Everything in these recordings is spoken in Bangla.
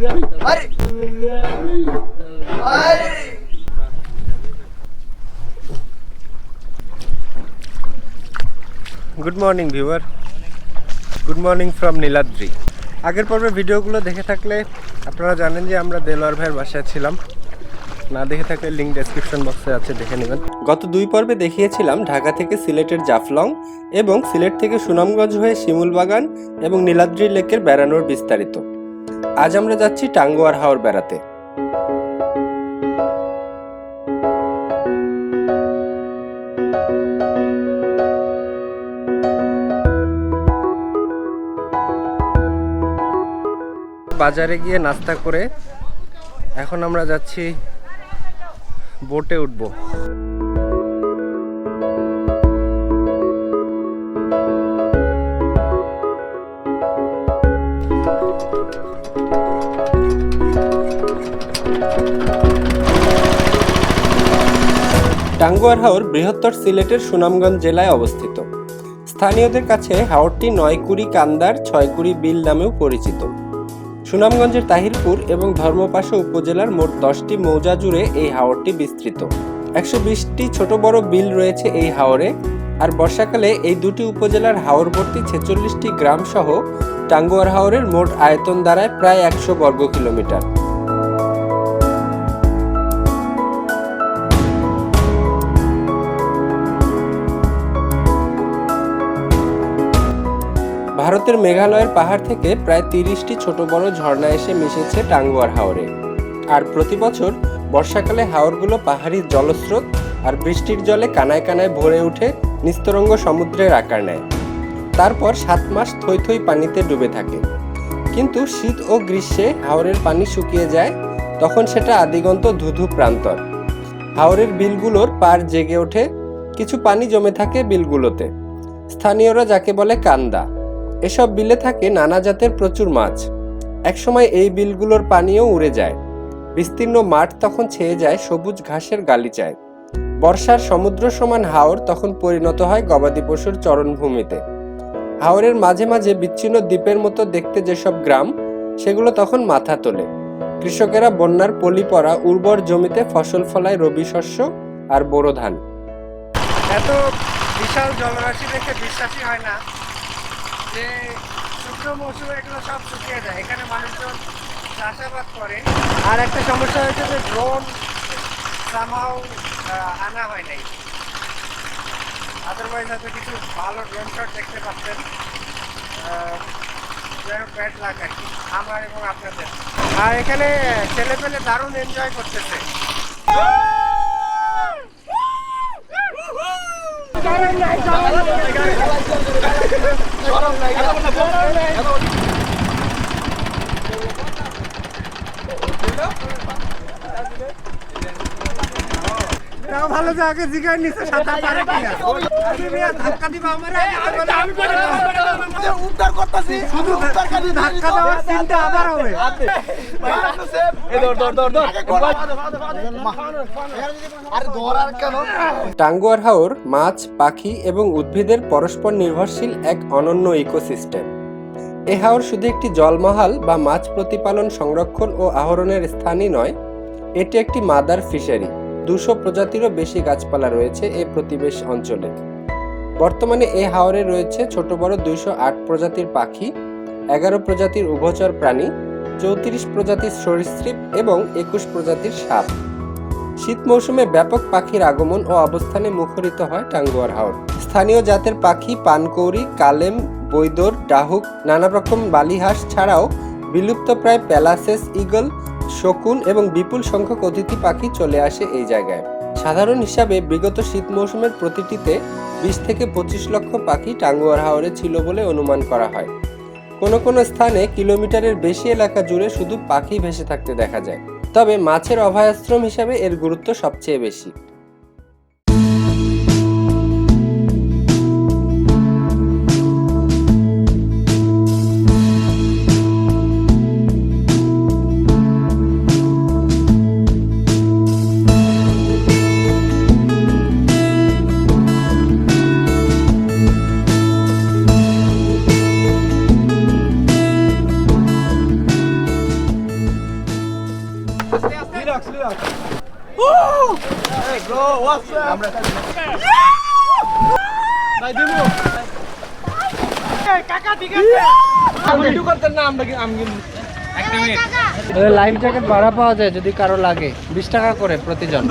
Good morning viewer, good morning from Niladri. আগের পর্বে ভিডিওগুলো দেখে থাকলে আপনারা জানেন যে আমরা দেলোয়ার ভাইয়ের বাসায় ছিলাম। না দেখে থাকলে লিঙ্ক ডেসক্রিপশন বক্সে আছে, দেখে নেবেন। গত 2 পর্বে দেখিয়েছিলাম ঢাকা থেকে সিলেটের জাফলং এবং সিলেট থেকে সুনামগঞ্জ হয়ে শিমুলবাগান এবং নীলাদ্রি লেকের বেড়ানোর বিস্তারিত। আজ আমরা যাচ্ছি টাঙ্গুয়ার হাওর বেড়াতে। বাজারে গিয়ে নাস্তা করে এখন আমরা যাচ্ছি বোটে উঠব। টাঙ্গুয়ার হাওর বৃহত্তর সিলেটের সুনামগঞ্জ জেলায় অবস্থিত। স্থানীয়দের কাছে হাওরটি 9 কুড়ি কান্দার 6 কুড়ি বিল নামেও পরিচিত। সুনামগঞ্জের তাহিরপুর এবং ধর্মপাশা উপজেলার মোট 10টি মৌজা জুড়ে এই হাওরটি বিস্তৃত। 120টি ছোট বড় বিল রয়েছে এই হাওরে। আর বর্ষাকালে এই দুটি উপজেলার হাওরবর্তী 46টি গ্রাম সহ টাঙ্গুয়ার হাওরের মোট আয়তন দাঁড়ায় প্রায় 100 বর্গ কিলোমিটার। ভারতের মেঘালয়ের পাহাড় থেকে প্রায় 30টি ছোট বড় ঝর্ণা এসে মিশেছে টাঙ্গুয়ার হাওরে। আর প্রতি বছর বর্ষাকালে হাওরগুলো পাহাড়ি জলস্রোত আর বৃষ্টির জলে কানায় কানায় ভরে উঠে নিস্তরঙ্গ সমুদ্রের আকার নেয়। তারপর 7 মাস থই থই পানিতে ডুবে থাকে। কিন্তু শীত ও গ্রীষ্মে হাওরের পানি শুকিয়ে যায়, তখন সেটা আদিগন্ত ধুধু প্রান্তর। হাওরের বিলগুলোর পাড় জেগে ওঠে, কিছু পানি জমে থাকে বিলগুলোতে। স্থানীয়রা যাকে বলে কান্দা। এসব বিলে থাকে নানা জাতের প্রচুর মাছ। একসময় এই বিলগুলোর পানিও উড়ে যায়। বিস্তীর্ণ মাঠ তখন ছেয়ে যায় সবুজ ঘাসের গালিচায়। বর্ষার সমুদ্র সমান হাওর তখন পরিণত হয় গবাদি পশুর চরণভূমিতে। হাওরের মাঝে মাঝে বিচ্ছিন্ন দ্বীপের মতো দেখতে যেসব গ্রাম, সেগুলো তখন মাথা তোলে। কৃষকেরা বন্যার পলি পড়া উর্বর জমিতে ফসল ফলায় রবি শস্য আর বোরো ধান। এত বিশাল জলরাশি দেখে বিশ্বাসই হয় না যে শুকনো মৌসুমে এগুলো সব শুকিয়ে যায়। এখানে মানুষজন চাষাবাদ করে। আর একটা সমস্যা হয়েছে যে ড্রোন সামহাও আনা হয় নাই। আদারওয়াইজ হয়তো কিছু ভালো ড্রোন শট দেখতে পাচ্ছেন। ব্যাড লাক আর কি আমার এবং আপনাদের। আর এখানে ছেলে পেলে দারুণ এনজয় করতেছে। ভালো জায়গায় জিগায় নিচে সাঁতার পারে কিনা। ধাক্কা দিবা আমারে, উদ্ধার করতেছি, শুধু ধাক্কা দেওয়ার চিন্তা আবার হবে। টাঙ্গুয়ার হাওর মাছ, পাখি এবং উদ্ভিদের পরস্পর নির্ভরশীল এক অনন্য ইকোসিস্টেম। এ হাওর শুধু একটি জলমহাল বা মাছ প্রতিপালন, সংরক্ষণ ও আহরণের স্থানই নয়, এটি একটি মাদার ফিশারি। 200 প্রজাতিরও বেশি গাছপালা রয়েছে এই প্রতিবেশ অঞ্চলে। বর্তমানে এই হাওরে রয়েছে ছোট বড় 208 প্রজাতির পাখি, 11 প্রজাতির উভচর প্রাণী, 34 প্রজাতির সরীসৃপ এবং 21 প্রজাতির সাপ। শীত মৌসুমে ব্যাপক পাখির আগমন ও অবস্থানে মুখরিত হয় টাঙ্গুয়ার হাওর। স্থানীয় জাতের পাখি পানকৌড়ি, কালেম, বৈদর, ডাহুক, নানা রকম বালিহাঁস ছাড়াও বিলুপ্তপ্রায় প্যালাসেস ঈগল, শকুন এবং বিপুল সংখ্যক অতিথি পাখি চলে আসে এই জায়গায়। সাধারণ হিসাবে বিগত শীত মৌসুমের প্রতিটিতে 20 থেকে 25 লক্ষ পাখি টাঙ্গুয়ার হাওরে ছিল বলে অনুমান করা হয়। কোনো কোনো স্থানে কিলোমিটারের বেশি এলাকা জুড়ে শুধু পাখি ভেসে থাকতে দেখা যায়। তবে মাছের অভয়াশ্রম হিসাবে এর গুরুত্ব সবচেয়ে বেশি। লাইফ জ্যাকেট ভাড়া পাওয়া যায় যদি কারো লাগে, 20 টাকা করে প্রতিজন।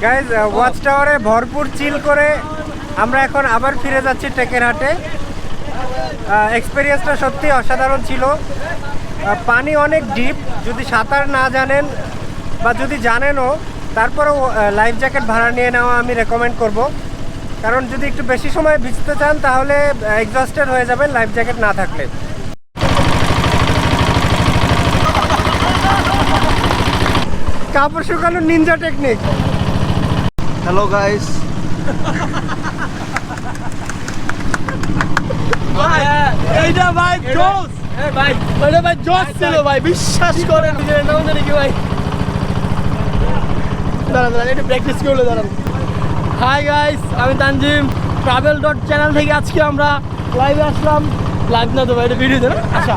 গাইজ, ওয়াচ টাওয়ারে ভরপুর চিল করে আমরা এখন আবার ফিরে যাচ্ছি টেকেরহাটে। এক্সপিরিয়েন্সটা সত্যি অসাধারণ ছিল। পানি অনেক ডিপ, যদি সাঁতার না জানেন বা যদি জানেনও তারপরেও লাইফ জ্যাকেট ভাড়া নিয়ে নেওয়া আমি রেকমেন্ড করব। কারণ যদি একটু বেশি সময় ভিজতে চান তাহলে এক্সস্টেড হয়ে যাবেন লাইফ জ্যাকেট না থাকলে। কাপড় শুকানো নিনজা টেকনিক। হ্যালো গাইস, এইটা ভাই জোস, ভাই এটা ভাই জোস ছিল ভাই, বিশ্বাস করেন। ভাই দাঁড়ান, একটু প্র্যাকটিস করলে দাঁড়ান। হাই গাইস, আমি তানজিম travel.channel থেকে আজকে আমরা লাইভে আসলাম। লাইভ না তো ভাই, এটা ভিডিও না। আচ্ছা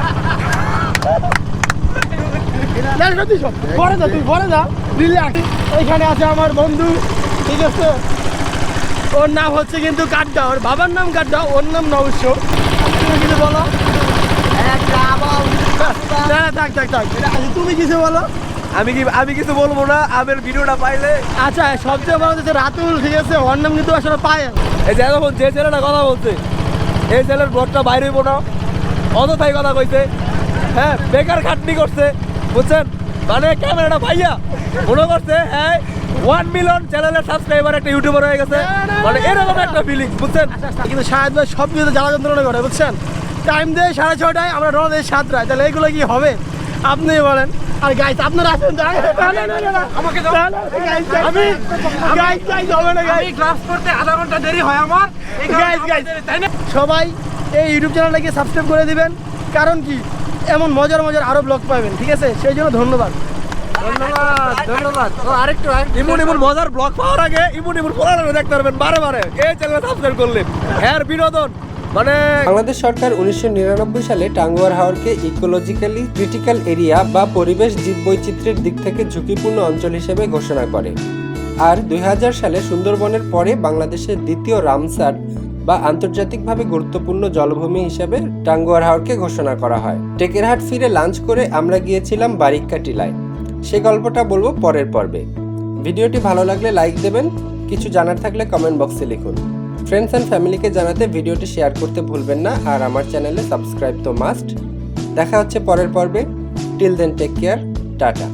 পরে যা, তুই পরে যা, রিল্যাক্স। এখানে আছে আমার বন্ধু, ঠিক আছে? ওর নাম হচ্ছে কিন্তু কাড্ডা, ওর বাবার নাম কাড্ডা, ওর নাম নবস্য। তুমি কিছু বলো। তুমি কিছু বলো। আমি কিছু বলবো না, আমার ভিডিওটা পাইলে। আচ্ছা, সবচেয়ে বড় হচ্ছে রাতুল, ঠিক আছে? ওর নাম কিন্তু আসলে পায়। এই যে এখন যে ছেলেটা কথা বলছে, এই ছেলের ব্লগটা বাইরে হইব না, অযথাই কথা কইছে। হ্যাঁ, বেকার খাটনি করছে, বুঝছেন? মানে ক্যামেরাটা ভাইয়া মনে করছে হ্যাঁ 1 মিলিয়ন চ্যানেলের সাবস্ক্রাইবার একটা ইউটিউবার হয়ে গেছে, মানে এরকম একটা ফিলিংস, বুঝছেন? কিন্তু শাহেদ ভাই সব কিছু জ্বালা যন্ত্রণা করে, বুঝছেন? টাইম দেয় 6:30, আমরা রওনা দেয় 7টায়, তাহলে এগুলো কি হবে আপনি বলেন? আর গাইস আপনারা আসেন, আমাকে আমি গাইস হবে না, গাইস ক্লাস করতে আধা ঘন্টা দেরি হয় আমার। গাইস সবাই এই ইউটিউব চ্যানেলটাকে সাবস্ক্রাইব করে দিবেন, কারণ কি এমন মজার মজার আরো ব্লগ পাবেন, ঠিক আছে? সেই জন্য ধন্যবাদ। আরেকটু ইমন মজার ব্লগ পাওয়ার আগে ইমন পোলারে দেখতে পারবেন বারে এই চ্যানেল সাবস্ক্রাইব করলে। হ্যাঁ, বিনোদন মানে বাংলাদেশ সরকার 1999 সালে টাঙ্গুয়ার হাওরকে ইকোলজিক্যালি ক্রিটিক্যাল এরিয়া বা পরিবেশ জীববৈচিত্র্যের দিক থেকে ঝুঁকিপূর্ণ অঞ্চল হিসেবে ঘোষণা করে। আর 2000 সালে সুন্দরবনের পরে বাংলাদেশের দ্বিতীয় রামসার বা আন্তর্জাতিকভাবে গুরুত্বপূর্ণ জলভূমি হিসেবে টাঙ্গুয়ার হাওরকে ঘোষণা করা হয়। টেকেরহাট ফিরে লাঞ্চ করে আমরা গিয়েছিলাম বারিক্কা টিলায়। সে গল্পটা বলবো পরের পর্বে। ভিডিওটি ভালো লাগলে লাইক দেবেন, কিছু জানার থাকলে কমেন্ট বক্সে লিখুন। ফ্রেন্ডস অ্যান্ড ফ্যামিলিকে জানাতে ভিডিওটি শেয়ার করতে ভুলবেন না, আর আমার চ্যানেলে সাবস্ক্রাইব তো মাস্ট। দেখা হচ্ছে পরের পর্বে। Till then take care, tata.